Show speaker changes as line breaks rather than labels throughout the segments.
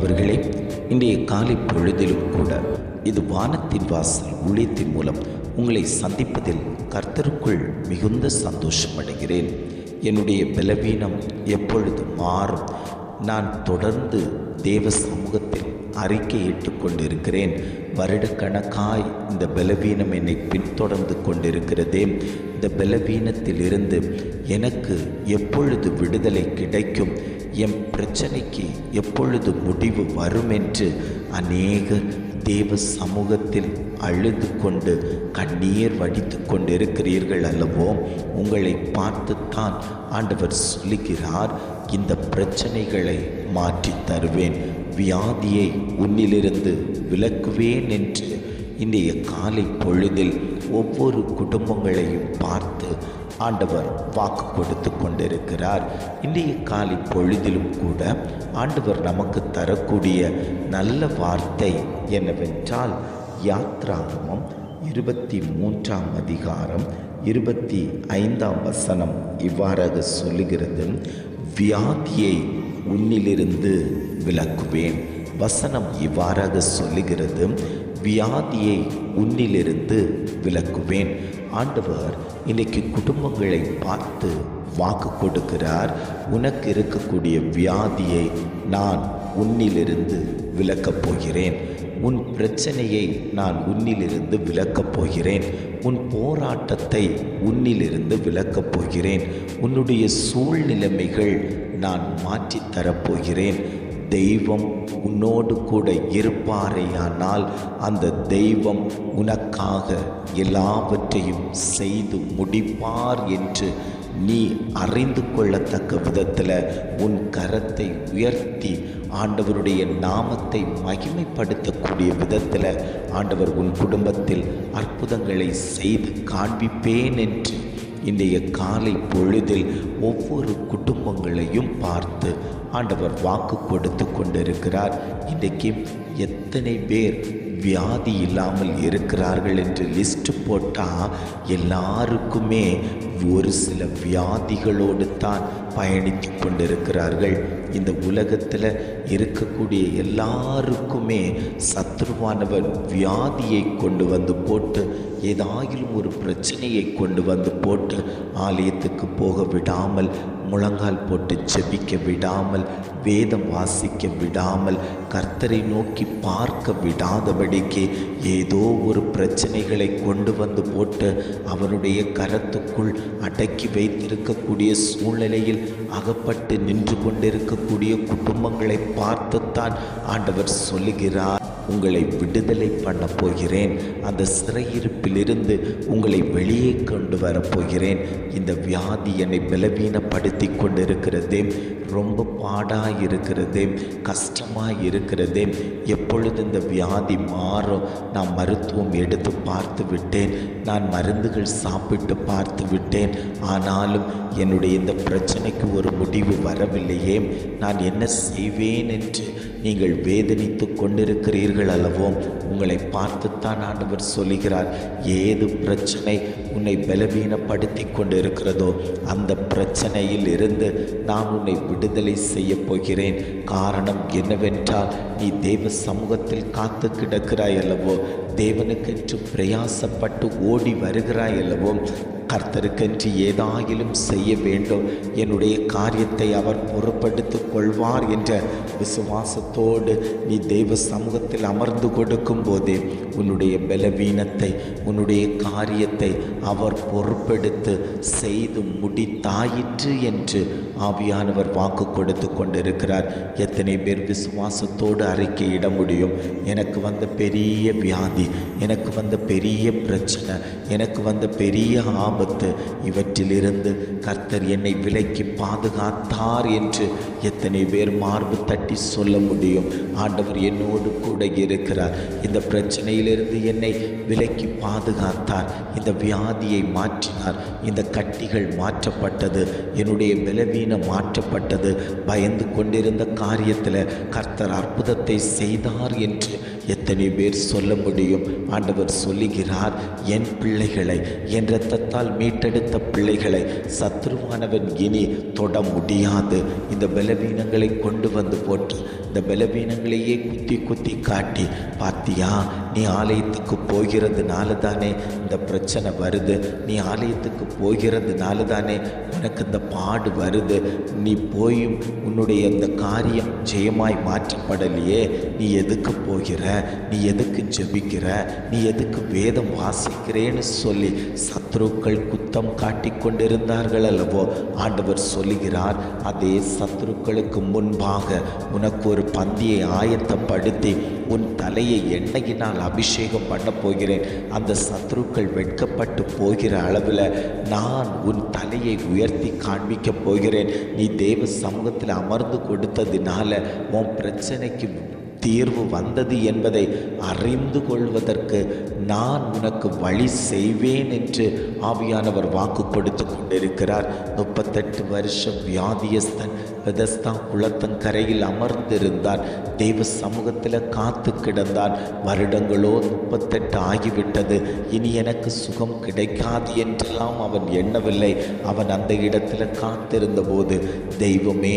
பிரியமானவர்களே, இன்றைய காலை பொழுதிலும் கூட இது வானத்தின் வாசல் ஊழியத்தின் மூலம் உங்களை சந்திப்பதில் கர்த்தருக்குள் மிகுந்த சந்தோஷம் அடைகிறேன். என்னுடைய பலவீனம் எப்பொழுது மாறும்? நான் தொடர்ந்து தேவ சமூகத்தில் அறிக்கையிட்டு கொண்டிருக்கிறேன். வருடக்கணக்காய் இந்த பலவீனம் என்னை பின்தொடர்ந்து கொண்டிருக்கிறதே. இந்த பலவீனத்தில் இருந்து எனக்கு எப்பொழுது விடுதலை கிடைக்கும், என் பிரச்சனைக்கு எப்பொழுது முடிவு வரும் என்று அநேகர் தேவ சமூகத்தில் அழுது கொண்டு கண்ணீர் வடித்து கொண்டிருக்கிறீர்கள் அல்லவோ? உங்களை பார்த்துத்தான் ஆண்டவர் சொல்லுகிறார், இந்த பிரச்சனைகளை மாற்றி தருவேன், வியாதியை உன்னிலிருந்து விலக்குவேன் என்று இன்றைய காலை பொழுதில் ஒவ்வொரு குடும்பங்களையும் பார்த்து ஆண்டவர் வாக்கு கொடுத்து கொண்டிருக்கிறார். இன்றைய காலை பொழுதிலும் கூட ஆண்டவர் நமக்கு தரக்கூடிய நல்ல வார்த்தை என்னவென்றால், யாத்ராகமம் 23ஆம் அதிகாரம் 25ஆம் வசனம் இவ்வாறாக சொல்லுகிறது, வியாதியை உன்னிலிருந்து விலக்குவேன். வசனம் இவ்வாறாக சொல்லுகிறது, வியாதியை உன்னிலிருந்து விலக்குவேன். ஆண்டவர் இன்னைக்கு குடும்பங்களை பார்த்து வாக்கு கொடுக்கிறார், உனக்கு இருக்கக்கூடிய வியாதியை நான் உன்னிலிருந்து விலக்கப் போகிறேன், உன் பிரச்சனையை நான் உன்னிலிருந்து விலக்கப் போகிறேன், உன் போராட்டத்தை உன்னிலிருந்து விலக்கப் போகிறேன், உன்னுடைய சூழ்நிலைமைகள் நான் மாற்றித் தரப்போகிறேன். தெய்வம் உன்னோடு கூட இருப்பாரேயானால் அந்த தெய்வம் உனக்காக எல்லாவற்றையும் செய்து முடிப்பார் என்று நீ அறிந்து கொள்ளத்தக்க விதத்தில் உன் கரத்தை உயர்த்தி ஆண்டவருடைய நாமத்தை மகிமைப்படுத்தக்கூடிய விதத்தில் ஆண்டவர் உன் குடும்பத்தில் அற்புதங்களை செய்து காண்பிப்பேன் என்று இன்றைய காலை பொழுதில் ஒவ்வொரு குடும்பங்களையும் பார்த்து ஆண்டவர் வாக்கு கொடுத்து கொண்டிருக்கிறார். இன்றைக்கு எத்தனை பேர் வியாதி இல்லாமல் இருக்கிறார்கள் என்று லிஸ்ட் போட்டால் எல்லாருக்குமே ஒரு சில வியாதிகளோடு தான் பயணித்து கொண்டிருக்கிறார்கள். இந்த உலகத்தில் இருக்கக்கூடிய எல்லாருக்குமே சத்ருவானவர் வியாதியை கொண்டு வந்து போட்டு, ஏதாயிலும் ஒரு பிரச்சனையை கொண்டு வந்து போட்டு ஆலயத்துக்கு போக விடாமல், முழங்கால் போட்டு ஜெபிக்க விடாமல், வேதம் வாசிக்க விடாமல், கர்த்தரை நோக்கி பார்க்க விடாதபடிக்கு ஏதோ ஒரு பிரச்சனைகளை கொண்டு வந்து போட்டு அவனுடைய கரத்துக்குள் அடக்கி வைத்திருக்கக்கூடிய சூழ்நிலையில் அகப்பட்டு நின்று கொண்டிருக்கக்கூடிய குடும்பங்களை பார்த்துத்தான் ஆண்டவர் சொல்லுகிறார், உங்களை விடுதலை பண்ண போகிறேன், அந்த சிறையிருப்பிலிருந்து உங்களை வெளியே கொண்டு வரப்போகிறேன். இந்த வியாதி என்னை பலவீனப்படுத்தி கொண்டிருக்கிறதே, ரொம்ப பாடாக இருக்கிறதே, கஷ்டமாக இருக்கிறதே, எப்பொழுது இந்த வியாதி மாறும்? நான் மருத்துவம் எடுத்து பார்த்து விட்டேன், நான் மருந்துகள் சாப்பிட்டு பார்த்து விட்டேன், ஆனாலும் என்னுடைய இந்த பிரச்சனைக்கு ஒரு முடிவு வரவில்லையே, நான் என்ன செய்வேன் என்று நீங்கள் வேதனித்து கொண்டிருக்கிறீர்கள் அல்லவோ? உங்களை பார்த்துத்தான் ஆண்டவர் சொல்லுகிறார், ஏது பிரச்சனை உன்னை பலவீனப்படுத்தி கொண்டு இருக்கிறதோ அந்த பிரச்சனையில் இருந்து நான் உன்னை விடுதலை செய்ய போகிறேன். காரணம் என்னவென்றால், நீ தேவ சமூகத்தில் காத்து கிடக்கிறாய் அல்லவோ, தேவனுக்கென்று பிரயாசப்பட்டு ஓடி வருகிறாய் அல்லவோ, கர்த்தருக்கென்று ஏதாயிலும் செய்ய வேண்டும், என்னுடைய காரியத்தை அவர் பொறுப்படுத்திக் கொள்வார் என்ற விசுவாசத்தோடு நீ தெய்வ சமூகத்தில் அமர்ந்து கொடுக்கும் போதே உன்னுடைய பலவீனத்தை, உன்னுடைய காரியத்தை அவர் பொறுப்பெடுத்து செய்து முடித்தாயிற்று என்று ஆவியானவர் வாக்கு கொடுத்து கொண்டிருக்கிறார். எத்தனை பேர் விசுவாசத்தோடு அறிக்கையிட முடியும், எனக்கு வந்த பெரிய வியாதி, எனக்கு வந்த பெரிய பிரச்சனை, எனக்கு வந்த பெரிய ஆபத்து, இவற்றிலிருந்து கர்த்தர் என்னை விலக்கி பாதுகாத்தார் என்று எத்தனை பேர் மார்பு தட்டி சொல்ல முடியும்? ஆண்டவர் என்னோடு கூட இருக்கிறார், இந்த பிரச்சனையிலிருந்து என்னை விலக்கி பாதுகாத்தார், இந்த வியாதியை மாற்றினார், இந்த கட்டிகள் மாற்றி மாற்றப்பட்டது, என்னுடைய பலவீனம் மாற்றப்பட்டது, பயந்து கொண்டிருந்த காரியத்தில் கர்த்தர் அற்புதத்தை செய்தார் என்று எத்தனை பேர் சொல்ல முடியும்? ஆண்டவர் சொல்லுகிறார், என் பிள்ளைகளை, என் இரத்தத்தால் மீட்டெடுத்த பிள்ளைகளை சத்ருவானவன் இனி தொட முடியாது. இந்த பலவீனங்களை கொண்டு வந்து போட்டு இந்த பலவீனங்களையே குத்தி குத்தி காட்டி, பார்த்தியா, நீ ஆலயத்துக்கு போகிறதுனால தானே இந்த பிரச்சனை வருது, நீ ஆலயத்துக்கு போகிறதுனால தானே உனக்கு இந்த பாடு வருது, நீ போயும் உன்னுடைய இந்த காரியம் ஜெயமாய் மாற்றப்படலையே, நீ எதுக்கு போகிற, நீ எதுக்கு ஜெபிக்கிற, நீ எதுக்கு வேதம் வாசிக்கிறேன்னு சொல்லி சத்துருக்கள் குத்தம் காட்டி கொண்டிருந்தார்கள் அல்லவோ? ஆண்டவர் சொல்லுகிறார், அதே சத்துருக்களுக்கு முன்பாக உனக்கு ஒரு பந்தியை ஆயத்தப்படுத்தி உன் தலையை எண்ணெயினால் அபிஷேகம் பண்ண போகிறேன். அந்த சத்துருக்கள் வெட்கப்பட்டு போகிற அளவில் நான் உன் தலையை உயர்த்தி காண்பிக்க போகிறேன். நீ தேவ சமூகத்தில் அமர்ந்து கொடுத்ததினால உன் பிரச்சனைக்கு தீர்வு வந்தது என்பதை அறிந்து கொள்வதற்கு நான் உனக்கு வழி செய்வேன் என்று ஆவியானவர் வாக்கு கொடுத்து கொண்டிருக்கிறார். 38 வருஷம் வியாதியஸ்தன் பெதஸ்தா குளத்தங்கரையில் அமர்ந்திருந்தான். தெய்வ சமூகத்தில் காத்து கிடந்தான். வருடங்களோ 38 ஆகிவிட்டது. இனி எனக்கு சுகம் கிடைக்காது என்றெல்லாம் அவன் எண்ணவில்லை. அவன் அந்த இடத்துல காத்திருந்த போது தெய்வமே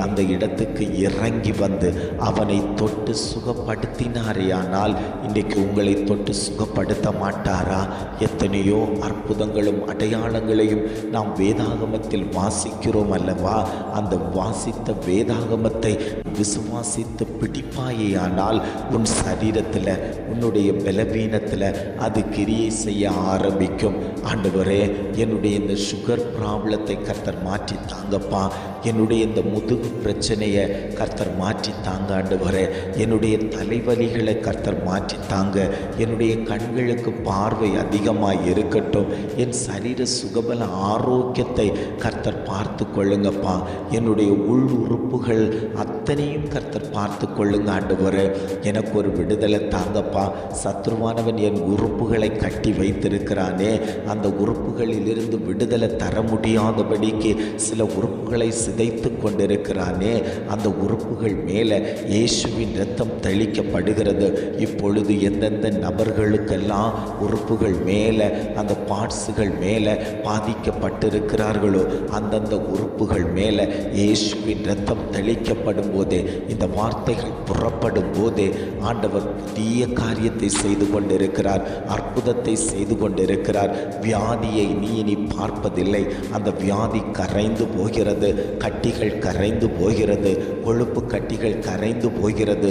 அந்த இடத்துக்கு இறங்கி வந்து அவனை தொட்டு சுகப்படுத்தினாரேயானால் இன்றைக்கு உங்களை தொட்டு சுகப்படுத்த மாட்டாரா? எத்தனையோ அற்புதங்களும் அடையாளங்களையும் நாம் வேதாகமத்தில் வாசிக்கிறோம் அல்லவா? அந்த வாசித்த வேதாகமத்தை விசுவாசித்து பிடிப்பாயேயானால் உன் சரீரத்தில், உன்னுடைய பலவீனத்தில் அது கிரியை செய்ய ஆரம்பிக்கும். ஆண்டவரே, என்னுடைய இந்த சுகர் ப்ராப்ளத்தை கர்த்தர் மாற்றி தாங்கப்பா. என்னுடைய இந்த முதுகு பிரச்சனையை கர்த்தர் மாற்றி தாங்க. ஆண்டவரே, என்னுடைய தலைவலிகளை கர்த்தர் மாற்றி தாங்க. என்னுடைய கண்களுக்கு பார்வை அதிகமாக இருக்கட்டும். என் சரீர சுகபல ஆரோக்கியத்தை கர்த்தர் பார்த்து கொள்ளுங்கப்பா. என்னுடைய உள் உறுப்புகள் அத்தனையும் கர்த்தர் பார்த்து கொள்ளுங்க. ஆண்டவரே, எனக்கு ஒரு விடுதலை தாங்கப்பா. சத்ருவானவன் என் உறுப்புகளை கட்டி வைத்திருக்கிறானே, அந்த உறுப்புகளிலிருந்து விடுதலை தர முடியாதபடிக்கு சில உறுப்புகளை சிதைத்து கொண்டிருக்கிறானே, அந்த உறுப்புகள் மேலே இயேசுவின் இரத்தம் தெளிக்கப்படுகிறது. இப்பொழுது எந்தெந்த நபர்களுக்கெல்லாம் உறுப்புகள் மேலே, அந்த பார்ட்ஸுகள் மேலே பாதிக்கப்பட்டிருக்கிறார்களோ அந்தந்த உறுப்புகள் மேலே இயேசுவின் இரத்தம் தெளிக்கப்படும் போதே, இந்த வார்த்தைகள் புறப்படும் போதே ஆண்டவர் புதிய காரியத்தை செய்து கொண்டிருக்கிறார். அற்புதத்தை செய்து கொண்டிருக்கிறார். வியாதியை நீ இனி பார்ப்பதில்லை. அந்த வியாதி கரைந்து போகிறது. கட்டிகள் கரைந்து போகிறது. கொழுப்பு கட்டிகள் கரைந்து போகிறது.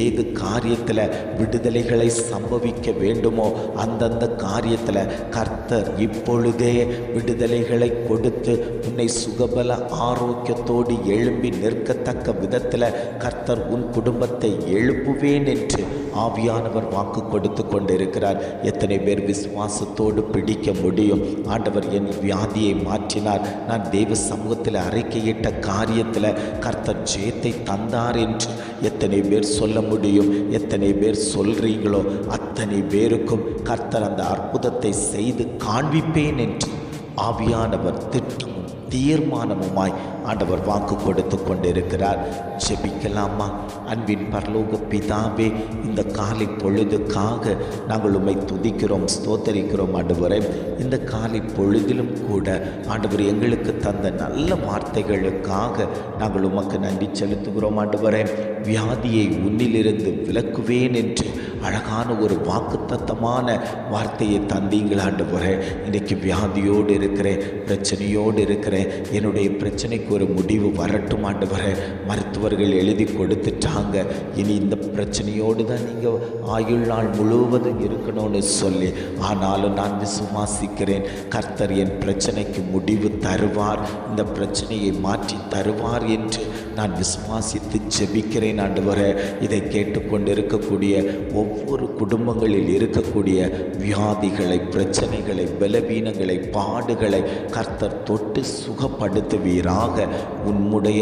ஏது காரியத்தில் விடுதலைகளை சம்பவிக்க வேண்டுமோ அந்தந்த காரியத்தில் கர்த்தர் இப்பொழுதே விடுதலைகளை கொடுத்து உன்னை சுகபல ஆரோக்கியத்தோடு எழும்பி நிற்கத்தக்க விதத்தில் கர்த்தர் உன் குடும்பத்தை எழுப்புவேன் என்று ஆவியானவர் வாக்கு கொடுத்து கொண்டிருக்கிறார். எத்தனை பேர் விசுவாசத்தோடு பிடிக்க முடியும்? ஆண்டவர் என் வியாதியை மாற்றினார், நான் தேவ சமூகத்தில் அறிக்கையிட்ட காரியத்தில் கர்த்தர் ஜெயத்தை தந்தார் என்று எத்தனை பேர் சொல்ல முடியும்? எத்தனை பேர் சொல்றீங்களோ அத்தனை பேருக்கும் கர்த்தர் அந்த அற்புதத்தை செய்து காண்பிப்பேன் என்று ஆவியானவர் திட்டமும் தீர்மானமுமாய் ஆண்டவர் வாக்கு கொடுத்து கொண்டிருக்கிறார். ஜெபிக்கலாமா? அன்பின் பரலோக பிதாவே, இந்த காலை பொழுதுக்காக நாங்கள் உம்மை துதிக்கிறோம், ஸ்தோத்தரிக்கிறோம். ஆண்டவரே, இந்த காலை பொழுதிலும் கூட ஆண்டவர் எங்களுக்கு தந்த நல்ல வார்த்தைகளுக்காக நாங்கள் உமக்கு நன்றி செலுத்துகிறோம். ஆண்டவரே, வியாதியை உன்னிலிருந்து விலக்குவேன் என்று அழகான ஒரு வாக்குத்தத்தமான வார்த்தையை தந்தீங்கள். ஆண்டவரே, இன்றைக்கு வியாதியோடு இருக்கிறேன், பிரச்சனையோடு இருக்கிறேன், என்னுடைய பிரச்சனைக்கு ஒரு முடிவு வரட்டும். ஆண்டவரே, மருத்துவர்கள் எழுதி கொடுத்துட்டாங்க, இனி இந்த பிரச்சனையோடு தான் நீங்கள் ஆயுள் நாள் முழுவதும் இருக்கணும்னு சொல்லி, ஆனாலும் நான் விசுவாசிக்கிறேன், கர்த்தர் என் பிரச்சனைக்கு முடிவு தருவார், இந்த பிரச்சனையை மாற்றி தருவார் என்று நான் விசுவாசித்து ஜெபிக்கிறேன் ஆண்டவரே. இதை கேட்டுக்கொண்டு இருக்கக்கூடிய ஒவ்வொரு குடும்பங்களில் இருக்கக்கூடிய வியாதிகளை, பிரச்சனைகளை, பலவீனங்களை, பாடுகளை கர்த்தர் தொட்டு சுகப்படுத்துவீராக. உம்முடைய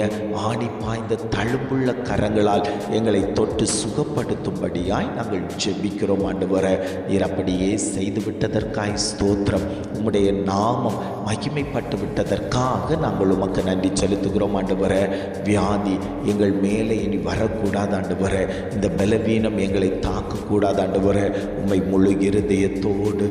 ஆணி பாய்ந்த தழும்புள்ள கரங்களால் எங்களை தொட்டு சுகப்படுத்தும்படியாய் நாங்கள் ஜெபிக்கிறோம் ஆண்டவரே. நீர் அப்படியே செய்து விட்டதற்காய் ஸ்தோத்திரம். உம்முடைய நாமம் மகிமைப்பட்டு விட்டதற்காக நாங்கள் உமக்கு நன்றி செலுத்துகிறோம் ஆண்டவரே. வியாதி எங்கள் மேலே இனி வரக்கூடாது ஆண்டவரே. இந்த பலவீனம் எங்களை தாக்கக்கூடாது ஆண்டவரே. உம்மை முழு இருதயத்தோடு,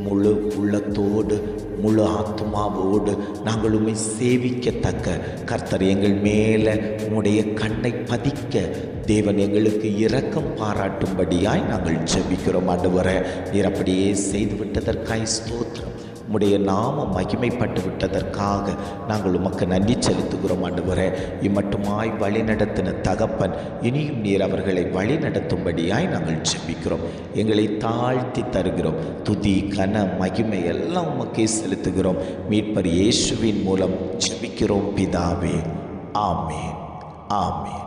முழு உள்ளத்தோடு, முழு ஆத்மாவோடு நாங்கள் உம்மை சேவிக்கத்தக்க கர்த்தர் எங்கள் மேலே உம்முடைய கண்ணை பதிக்க தேவன் எங்களுக்கு இரக்கம் பாராட்டும்படியாய் நாங்கள் ஜெபிக்கிறோம் ஆண்டவரே. நீர் அப்படியே செய்து விட்டதற்காய் ஸ்தோத்திரம். உம்முடைய நாமம் மகிமைப்பட்டு விட்டதற்காக நாங்கள் உமக்கு நன்றி செலுத்துகிறோம் ஆண்டவரே. இம்மட்டுமாய் வழி நடத்தின தகப்பன், இனியும் நீர் அவர்களை வழி நடத்தும்படியாய் நாங்கள் ஜெபிக்கிறோம். எங்களை தாழ்த்தி தருகிறோம். துதி, கன, மகிமை எல்லாம் உமக்கே செலுத்துகிறோம். மீட்பர் இயேசுவின் மூலம் ஜெபிக்கிறோம் பிதாவே. ஆமென், ஆமென்.